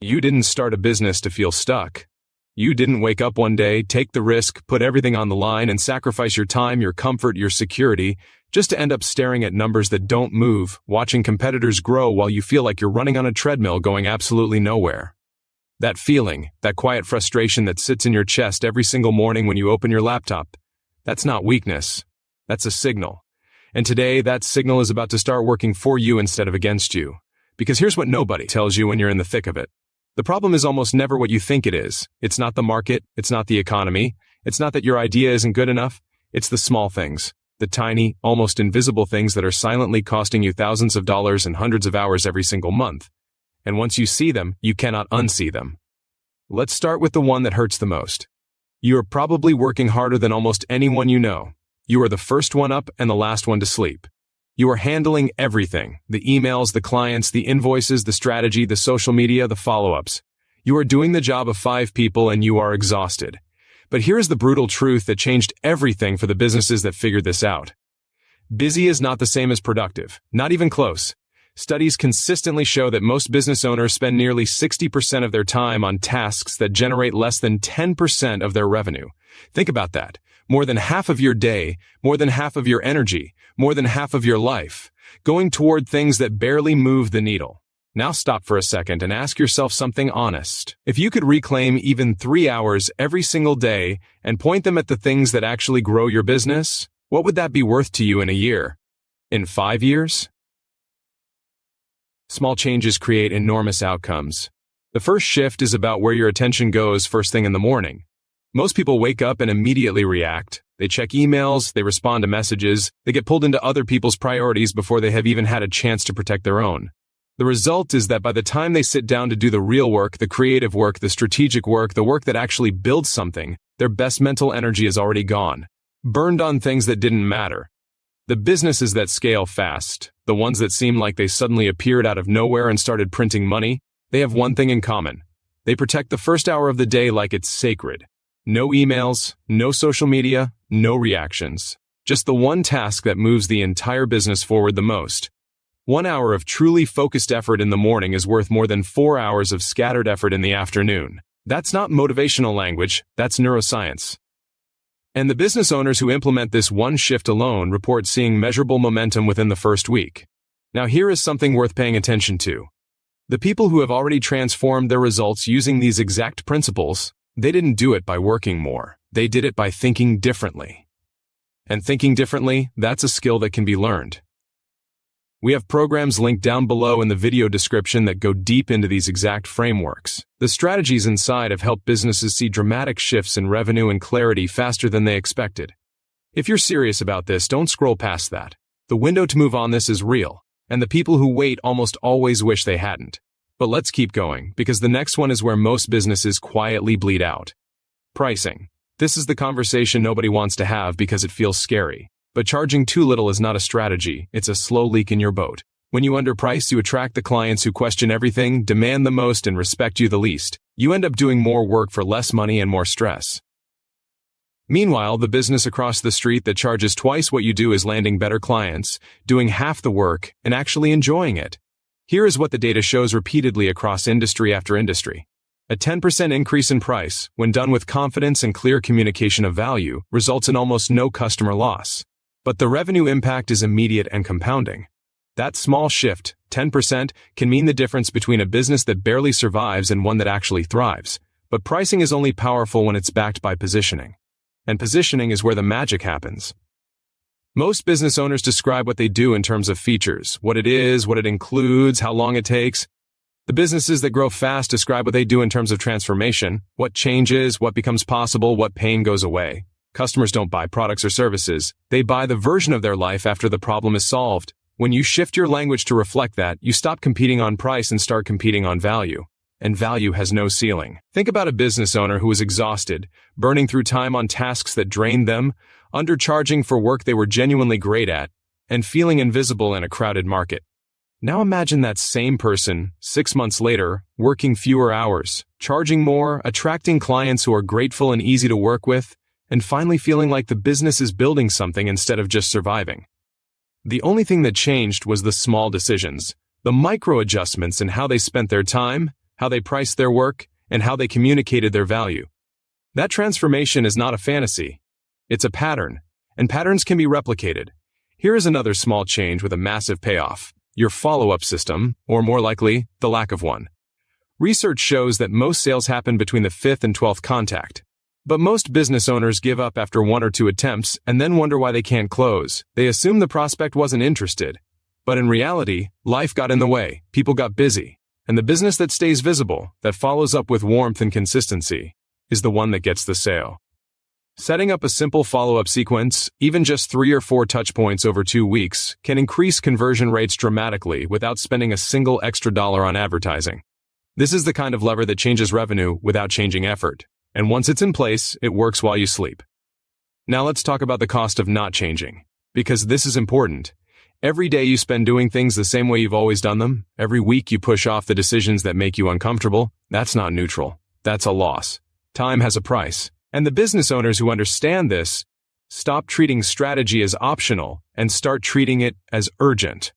You didn't start a business to feel stuck. You didn't wake up one day, take the risk, put everything on the line, and sacrifice your time, your comfort, your security, just to end up staring at numbers that don't move, watching competitors grow while you feel like you're running on a treadmill going absolutely nowhere. That feeling, that quiet frustration that sits in your chest every single morning when you open your laptop, that's not weakness. That's a signal. And today, that signal is about to start working for you instead of against you. Because here's what nobody tells you when you're in the thick of it. The problem is almost never what you think it is. It's not the market. It's not the economy. It's not that your idea isn't good enough. It's the small things. The tiny, almost invisible things that are silently costing you thousands of dollars and hundreds of hours every single month. And once you see them, you cannot unsee them. Let's start with the one that hurts the most. You are probably working harder than almost anyone you know. You are the first one up and the last one to sleep. You are handling everything, the emails, the clients, the invoices, the strategy, the social media, the follow-ups. You are doing the job of 5 people and you are exhausted. But here's the brutal truth that changed everything for the businesses that figured this out. Busy is not the same as productive, not even close. Studies consistently show that most business owners spend nearly 60% of their time on tasks that generate less than 10% of their revenue. Think about that. More than half of your day, more than half of your energy, more than half of your life, going toward things that barely move the needle. Now stop for a second and ask yourself something honest. If you could reclaim even 3 hours every single day and point them at the things that actually grow your business, what would that be worth to you in a year? In 5 years? Small changes create enormous outcomes. The first shift is about where your attention goes first thing in the morning. Most people wake up and immediately react. They check emails, they respond to messages, they get pulled into other people's priorities before they have even had a chance to protect their own. The result is that by the time they sit down to do the real work, the creative work, the strategic work, the work that actually builds something, their best mental energy is already gone, burned on things that didn't matter. The businesses that scale fast, the ones that seem like they suddenly appeared out of nowhere and started printing money, they have one thing in common. They protect the first hour of the day like it's sacred. No emails, no social media, no reactions. Just the one task that moves the entire business forward the most. 1 hour of truly focused effort in the morning is worth more than 4 hours of scattered effort in the afternoon. That's not motivational language, that's neuroscience. And the business owners who implement this one shift alone report seeing measurable momentum within the first week. Now here is something worth paying attention to. The people who have already transformed their results using these exact principles, they didn't do it by working more. They did it by thinking differently. And thinking differently, that's a skill that can be learned. We have programs linked down below in the video description that go deep into these exact frameworks. The strategies inside have helped businesses see dramatic shifts in revenue and clarity faster than they expected. If you're serious about this, don't scroll past that. The window to move on this is real, and the people who wait almost always wish they hadn't. But let's keep going, because the next one is where most businesses quietly bleed out. Pricing. This is the conversation nobody wants to have because it feels scary. But charging too little is not a strategy, it's a slow leak in your boat. When you underprice, you attract the clients who question everything, demand the most, and respect you the least. You end up doing more work for less money and more stress. Meanwhile, the business across the street that charges twice what you do is landing better clients, doing half the work, and actually enjoying it. Here is what the data shows repeatedly across industry after industry. A 10% increase in price, when done with confidence and clear communication of value, results in almost no customer loss. But the revenue impact is immediate and compounding. That small shift, 10%, can mean the difference between a business that barely survives and one that actually thrives. But pricing is only powerful when it's backed by positioning. And positioning is where the magic happens. Most business owners describe what they do in terms of features, what it is, what it includes, how long it takes. The businesses that grow fast describe what they do in terms of transformation, what changes, what becomes possible, what pain goes away. Customers don't buy products or services. They buy the version of their life after the problem is solved. When you shift your language to reflect that, you stop competing on price and start competing on value. And value has no ceiling. Think about a business owner who is exhausted, burning through time on tasks that drained them, undercharging for work they were genuinely great at, and feeling invisible in a crowded market. Now imagine that same person, 6 months later, working fewer hours, charging more, attracting clients who are grateful and easy to work with, and finally feeling like the business is building something instead of just surviving. The only thing that changed was the small decisions, the micro adjustments in how they spent their time, how they priced their work, and how they communicated their value. That transformation is not a fantasy. It's a pattern, and patterns can be replicated. Here is another small change with a massive payoff: your follow-up system, or more likely, the lack of one. Research shows that most sales happen between the 5th and 12th contact. But most business owners give up after 1 or 2 attempts and then wonder why they can't close. They assume the prospect wasn't interested. But in reality, life got in the way, people got busy. And the business that stays visible, that follows up with warmth and consistency, is the one that gets the sale. Setting up a simple follow-up sequence, even just 3 or 4 touch points over 2 weeks, can increase conversion rates dramatically without spending a single extra dollar on advertising. This is the kind of lever that changes revenue without changing effort. And once it's in place, it works while you sleep. Now let's talk about the cost of not changing, because this is important. Every day you spend doing things the same way you've always done them, every week you push off the decisions that make you uncomfortable, that's not neutral. That's a loss. Time has a price. And the business owners who understand this stop treating strategy as optional and start treating it as urgent.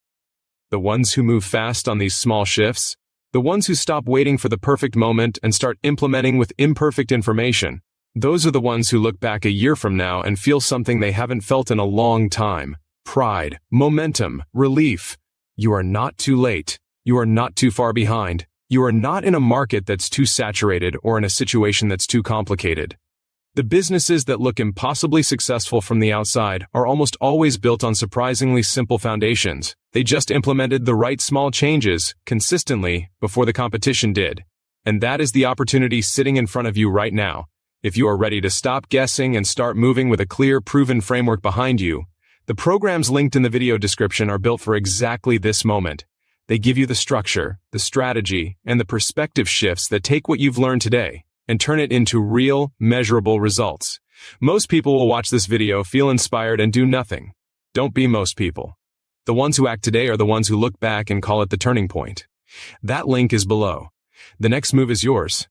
The ones who move fast on these small shifts, the ones who stop waiting for the perfect moment and start implementing with imperfect information, those are the ones who look back a year from now and feel something they haven't felt in a long time: pride, momentum, relief. You are not too late. You are not too far behind. You are not in a market that's too saturated or in a situation that's too complicated. The businesses that look impossibly successful from the outside are almost always built on surprisingly simple foundations. They just implemented the right small changes consistently before the competition did. And that is the opportunity sitting in front of you right now. If you are ready to stop guessing and start moving with a clear, proven framework behind you, the programs linked in the video description are built for exactly this moment. They give you the structure, the strategy, and the perspective shifts that take what you've learned today and turn it into real, measurable results. Most people will watch this video, feel inspired, and do nothing. Don't be most people. The ones who act today are the ones who look back and call it the turning point. That link is below. The next move is yours.